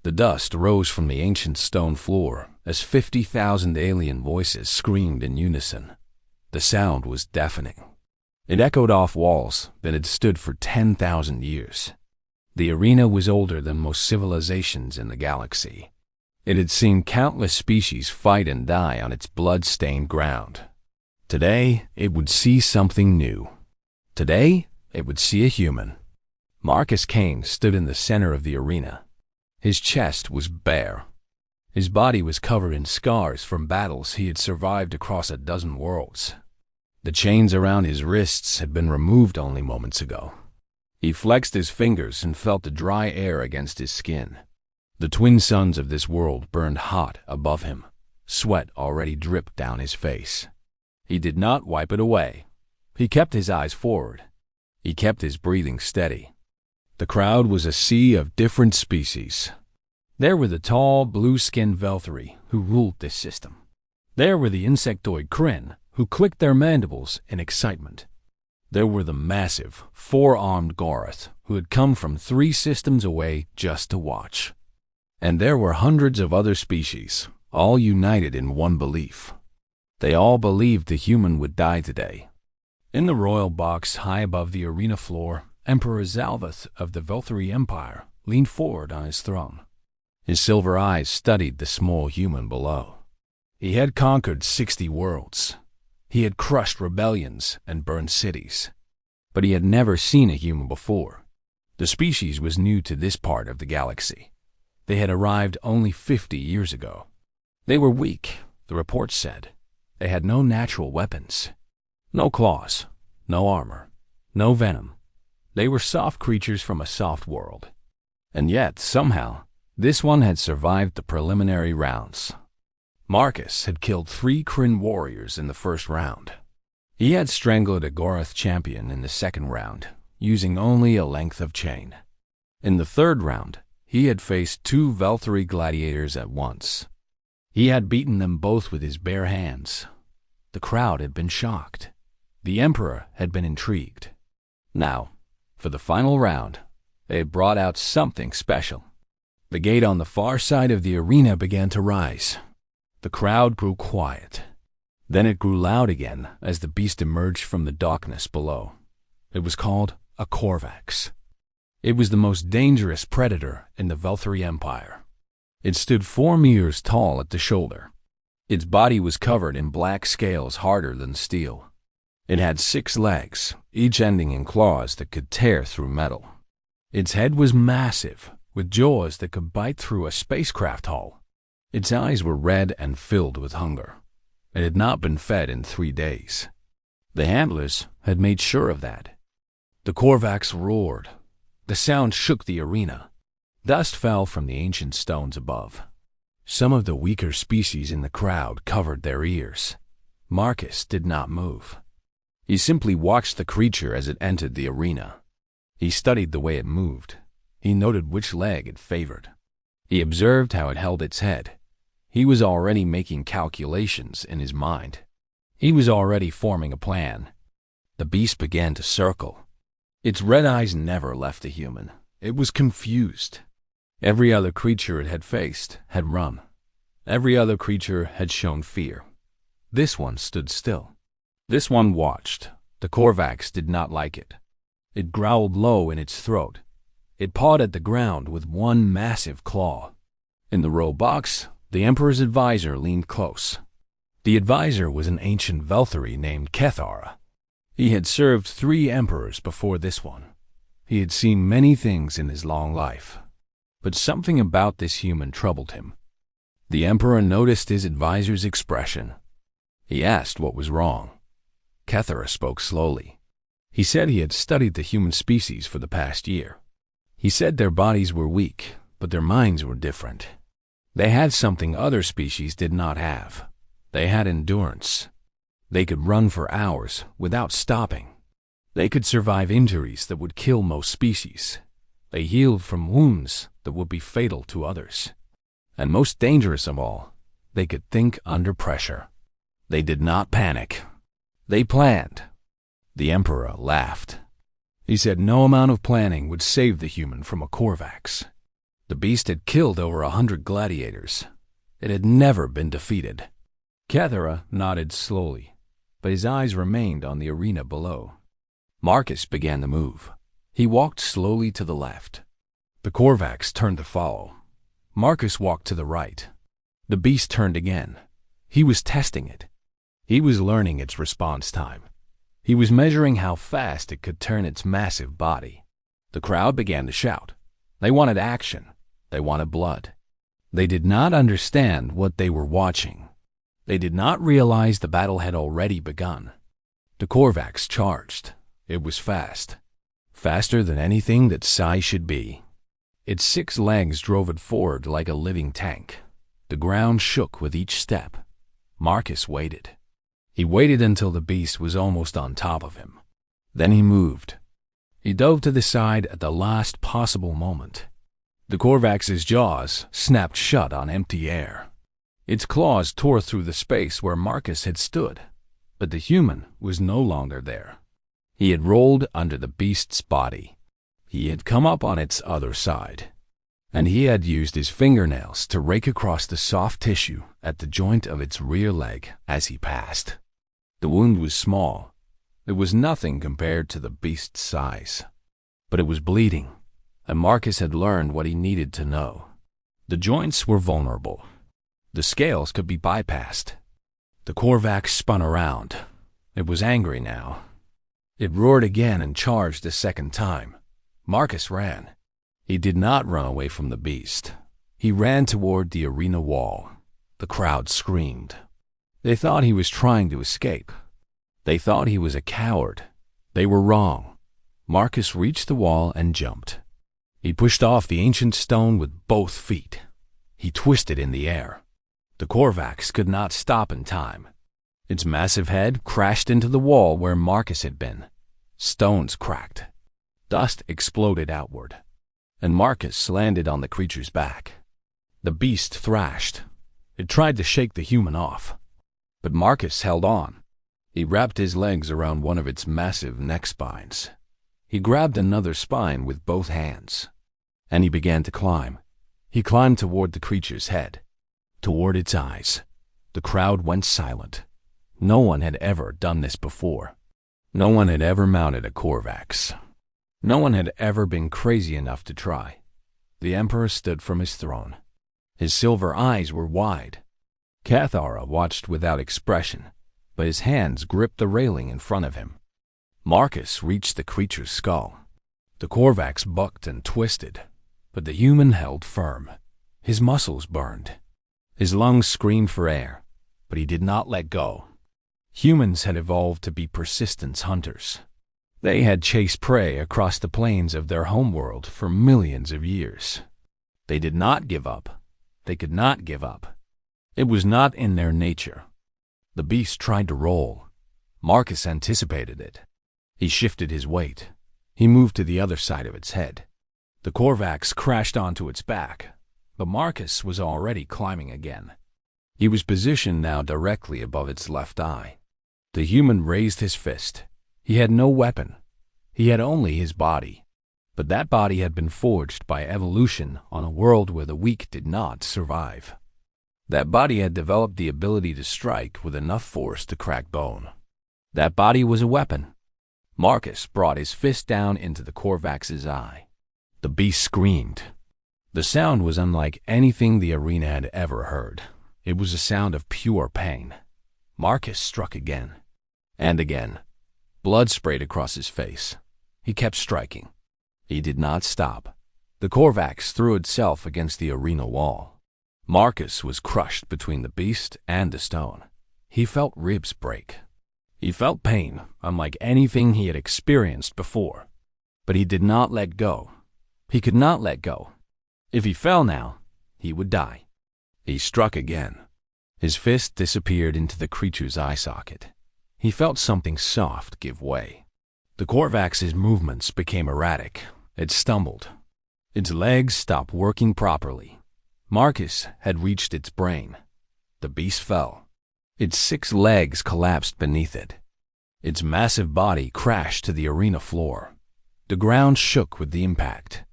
The dust rose from the ancient stone floor as 50,000 alien voices screamed in unison. The sound was deafening. It echoed off walls that had stood for 10,000 years. The arena was older than most civilizations in the galaxy. It had seen countless species fight and die on its blood-stained ground. Today, it would see something new. Today, it would see a human. Marcus Kane stood in the center of the arena. His chest was bare. His body was covered in scars from battles he had survived across a dozen worlds. The chains around his wrists had been removed only moments ago. He flexed his fingers and felt the dry air against his skin. The twin suns of this world burned hot above him. Sweat already dripped down his face. He did not wipe it away. He kept his eyes forward. He kept his breathing steady. The crowd was a sea of different species. There were the tall, blue-skinned Velthari who ruled this system. There were the insectoid Kryn who clicked their mandibles in excitement. There were the massive, four-armed Goroth who had come from 3 systems away just to watch. And there were hundreds of other species, all united in one belief. They all believed the human would die today. In the royal box high above the arena floor, Emperor Zalvath of the Velthari Empire leaned forward on his throne. His silver eyes studied the small human below. He had conquered 60 worlds. He had crushed rebellions and burned cities. But he had never seen a human before. The species was new to this part of the galaxy. They had arrived only 50 years ago. They were weak, the reports said. They had no natural weapons. No claws, no armor, no venom. They were soft creatures from a soft world. And yet, somehow, this one had survived the preliminary rounds. Marcus had killed 3 Kryn warriors in the first round. He had strangled a Goroth champion in the second round, using only a length of chain. In the third round, he had faced 2 Velthari gladiators at once. He had beaten them both with his bare hands. The crowd had been shocked. The Emperor had been intrigued. Now, for the final round, they had brought out something special. The gate on the far side of the arena began to rise. The crowd grew quiet. Then it grew loud again as the beast emerged from the darkness below. It was called a Korvax. It was the most dangerous predator in the Velthari Empire. It stood 4 meters tall at the shoulder. Its body was covered in black scales harder than steel. It had 6 legs, each ending in claws that could tear through metal. Its head was massive, with jaws that could bite through a spacecraft hull. Its eyes were red and filled with hunger. It had not been fed in 3 days. The handlers had made sure of that. The Korvax roared. The sound shook the arena. Dust fell from the ancient stones above. Some of the weaker species in the crowd covered their ears. Marcus did not move. He simply watched the creature as it entered the arena. He studied the way it moved. He noted which leg it favored. He observed how it held its head. He was already making calculations in his mind. He was already forming a plan. The beast began to circle. Its red eyes never left the human. It was confused. Every other creature it had faced had run. Every other creature had shown fear. This one stood still. This one watched. The Korvax did not like it. It growled low in its throat. It pawed at the ground with one massive claw. In the row box, the Emperor's advisor leaned close. The advisor was an ancient Velthari named Kethara. He had served 3 emperors before this one. He had seen many things in his long life. But something about this human troubled him. The Emperor noticed his advisor's expression. He asked what was wrong. Kethara spoke slowly. He said he had studied the human species for the past year. He said their bodies were weak, but their minds were different. They had something other species did not have. They had endurance. They could run for hours without stopping. They could survive injuries that would kill most species. They healed from wounds that would be fatal to others. And most dangerous of all, they could think under pressure. They did not panic. They planned. The Emperor laughed. He said no amount of planning would save the human from a Korvax. The beast had killed over 100 gladiators. It had never been defeated. Cathara nodded slowly, but his eyes remained on the arena below. Marcus began to move. He walked slowly to the left. The Korvax turned to follow. Marcus walked to the right. The beast turned again. He was testing it. He was learning its response time. He was measuring how fast it could turn its massive body. The crowd began to shout. They wanted action. They wanted blood. They did not understand what they were watching. They did not realize the battle had already begun. The Korvax charged. It was fast. Faster than anything that Psi should be. Its 6 legs drove it forward like a living tank. The ground shook with each step. Marcus waited. He waited until the beast was almost on top of him. Then he moved. He dove to the side at the last possible moment. The Korvax's jaws snapped shut on empty air. Its claws tore through the space where Marcus had stood, but the human was no longer there. He had rolled under the beast's body. He had come up on its other side, and he had used his fingernails to rake across the soft tissue at the joint of its rear leg as he passed. The wound was small. It was nothing compared to the beast's size, but it was bleeding, and Marcus had learned what he needed to know. The joints were vulnerable. The scales could be bypassed. The Korvax spun around. It was angry now. It roared again and charged a second time. Marcus ran. He did not run away from the beast. He ran toward the arena wall. The crowd screamed. They thought he was trying to escape. They thought he was a coward. They were wrong. Marcus reached the wall and jumped. He pushed off the ancient stone with both feet. He twisted in the air. The Korvax could not stop in time. Its massive head crashed into the wall where Marcus had been. Stones cracked. Dust exploded outward, and Marcus landed on the creature's back. The beast thrashed. It tried to shake the human off, but Marcus held on. He wrapped his legs around one of its massive neck spines. He grabbed another spine with both hands, and he began to climb. He climbed toward the creature's head, toward its eyes. The crowd went silent. No one had ever done this before. No one had ever mounted a Korvax. No one had ever been crazy enough to try. The Emperor stood from his throne. His silver eyes were wide. Cathara watched without expression, but his hands gripped the railing in front of him. Marcus reached the creature's skull. The Korvax bucked and twisted, but the human held firm. His muscles burned. His lungs screamed for air, but he did not let go. Humans had evolved to be persistence hunters. They had chased prey across the plains of their homeworld for millions of years. They did not give up. They could not give up. It was not in their nature. The beast tried to roll. Marcus anticipated it. He shifted his weight. He moved to the other side of its head. The Korvax crashed onto its back, but Marcus was already climbing again. He was positioned now directly above its left eye. The human raised his fist. He had no weapon. He had only his body. But that body had been forged by evolution on a world where the weak did not survive. That body had developed the ability to strike with enough force to crack bone. That body was a weapon. Marcus brought his fist down into the Korvax's eye. The beast screamed. The sound was unlike anything the arena had ever heard. It was a sound of pure pain. Marcus struck again. And again. Blood sprayed across his face. He kept striking. He did not stop. The Korvax threw itself against the arena wall. Marcus was crushed between the beast and the stone. He felt ribs break. He felt pain unlike anything he had experienced before. But he did not let go. He could not let go. If he fell now, he would die. He struck again. His fist disappeared into the creature's eye socket. He felt something soft give way. The Korvax's movements became erratic. It stumbled. Its legs stopped working properly. Marcus had reached its brain. The beast fell. Its 6 legs collapsed beneath it. Its massive body crashed to the arena floor. The ground shook with the impact.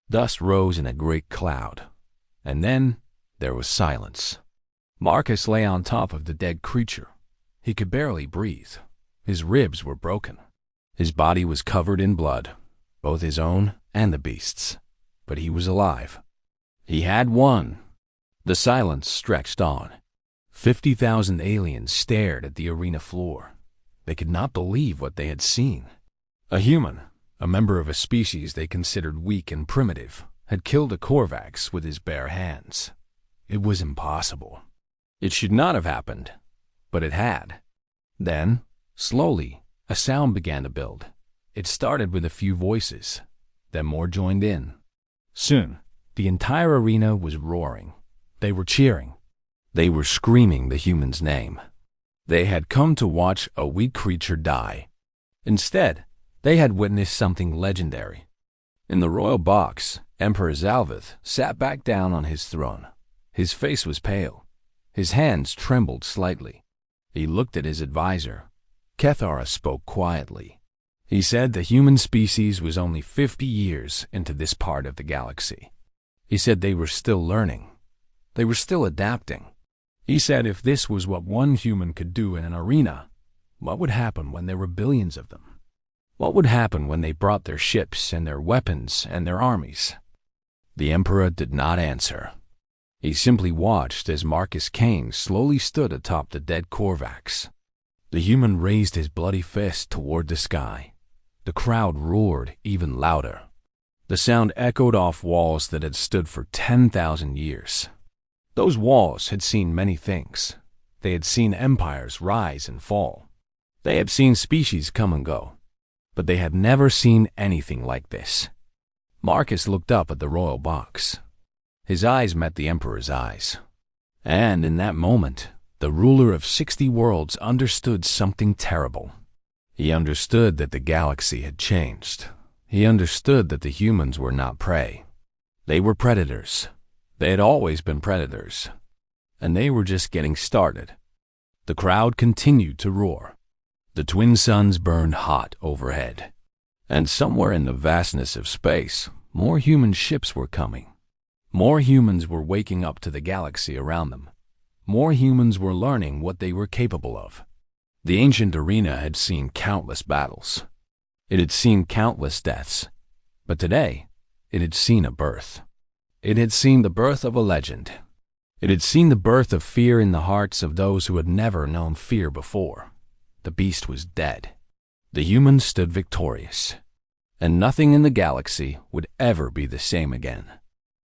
Dust rose in a great cloud, and then there was silence. Marcus lay on top of the dead creature. He could barely breathe. His ribs were broken. His body was covered in blood, both his own and the beast's. But he was alive. He had won. The silence stretched on. 50,000 aliens stared at the arena floor. They could not believe what they had seen. A human, a member of a species they considered weak and primitive, had killed a Korvax with his bare hands. It was impossible. It should not have happened, but it had. Then, slowly, a sound began to build. It started with a few voices. Then more joined in. Soon, the entire arena was roaring. They were cheering. They were screaming the human's name. They had come to watch a weak creature die. Instead, they had witnessed something legendary. In the royal box, Emperor Zalvith sat back down on his throne. His face was pale. His hands trembled slightly. He looked at his advisor. Kethara spoke quietly. He said the human species was only 50 years into this part of the galaxy. He said they were still learning. They were still adapting. He said if this was what one human could do in an arena, what would happen when there were billions of them? What would happen when they brought their ships and their weapons and their armies? The Emperor did not answer. He simply watched as Marcus Kane slowly stood atop the dead Korvax. The human raised his bloody fist toward the sky. The crowd roared even louder. The sound echoed off walls that had stood for 10,000 years. Those walls had seen many things. They had seen empires rise and fall. They had seen species come and go. But they had never seen anything like this. Marcus looked up at the royal box. His eyes met the Emperor's eyes. And in that moment, the ruler of 60 worlds understood something terrible. He understood that the galaxy had changed. He understood that the humans were not prey. They were predators. They had always been predators. And they were just getting started. The crowd continued to roar. The twin suns burned hot overhead. And somewhere in the vastness of space, more human ships were coming. More humans were waking up to the galaxy around them. More humans were learning what they were capable of. The ancient arena had seen countless battles. It had seen countless deaths. But today, it had seen a birth. It had seen the birth of a legend. It had seen the birth of fear in the hearts of those who had never known fear before. The beast was dead. The humans stood victorious. And nothing in the galaxy would ever be the same again.